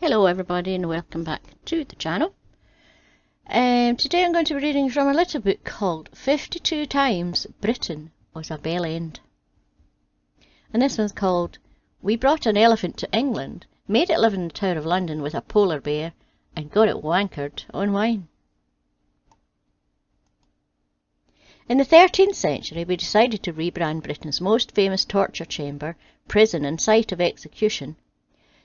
Hello everybody and welcome back to the channel. Today I'm going to be reading from a little book called 52 Times Britain Was a Bellend. And this one's called We Brought an Elephant to England, Made it live in the Tower of London with a polar bear, and got it wankered on wine. In the 13th century we decided to rebrand Britain's most famous torture chamber, prison and site of execution.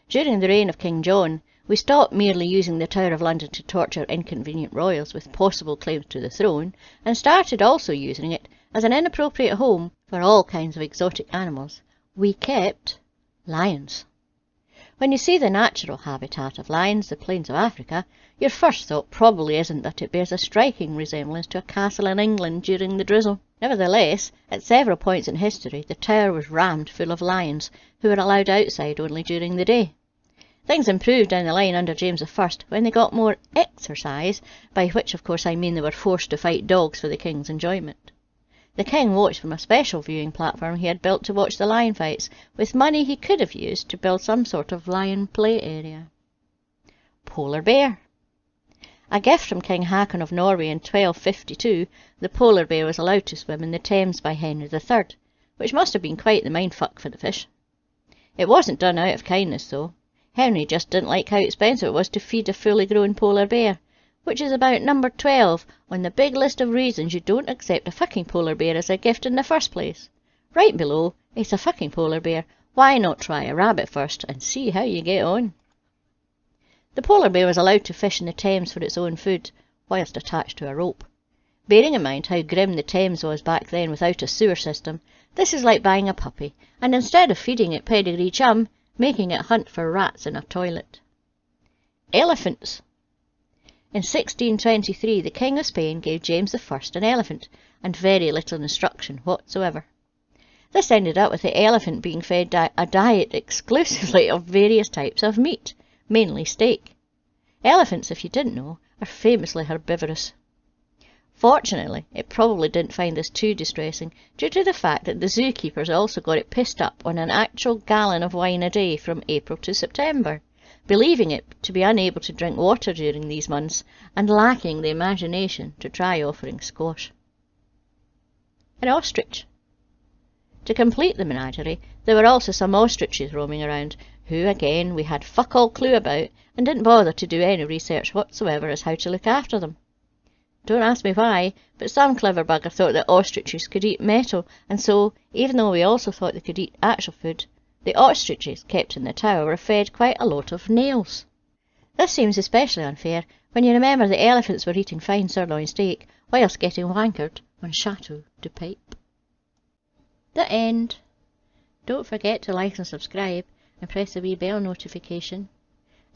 During the reign of King John, we stopped merely using the Tower of London to torture inconvenient royals with possible claims to the throne, and started also using it as an inappropriate home for all kinds of exotic animals. We kept lions. When you see the natural habitat of lions, the plains of Africa, your first thought probably isn't that it bears a striking resemblance to a castle in England during the drizzle. Nevertheless, at several points in history, the tower was rammed full of lions, who were allowed outside only during the day. Things improved down the line under James I when they got more exercise, by which of course I mean they were forced to fight dogs for the king's enjoyment. The king watched from a special viewing platform he had built to watch the lion fights, with money he could have used to build some sort of lion play area. Polar bear. A gift from King Haakon of Norway in 1252, the polar bear was allowed to swim in the Thames by Henry III, which must have been quite the mindfuck for the fish. It wasn't done out of kindness though. Henry just didn't like how expensive it was to feed a fully grown polar bear, which is about number 12 on the big list of reasons you don't accept a fucking polar bear as a gift in the first place. Right below, it's a fucking polar bear. Why not try a rabbit first and see how you get on? The polar bear was allowed to fish in the Thames for its own food, whilst attached to a rope. Bearing in mind how grim the Thames was back then without a sewer system, this is like buying a puppy, and instead of feeding it pedigree chum, making it hunt for rats in a toilet. Elephants. In 1623 the King of Spain gave James I an elephant, and very little instruction whatsoever. This ended up with the elephant being fed a diet exclusively of various types of meat, mainly steak. Elephants, if you didn't know, are famously herbivorous. Fortunately, it probably didn't find this too distressing, due to the fact that the zookeepers also got it pissed up on an actual gallon of wine a day from April to September, believing it to be unable to drink water during these months, and lacking the imagination to try offering squash. An ostrich. To complete the menagerie, there were also some ostriches roaming around, who again we had fuck all clue about, and didn't bother to do any research whatsoever as how to look after them. Don't ask me why, but some clever bugger thought that ostriches could eat metal, and so, even though we also thought they could eat actual food, the ostriches kept in the tower were fed quite a lot of nails. This seems especially unfair when you remember the elephants were eating fine sirloin steak, whilst getting wankered on Chateau de Pipe. The end. Don't forget to like and subscribe, and press the wee bell notification.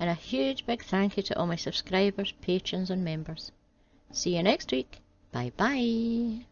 And a huge big thank you to all my subscribers, patrons and members. See you next week. Bye bye.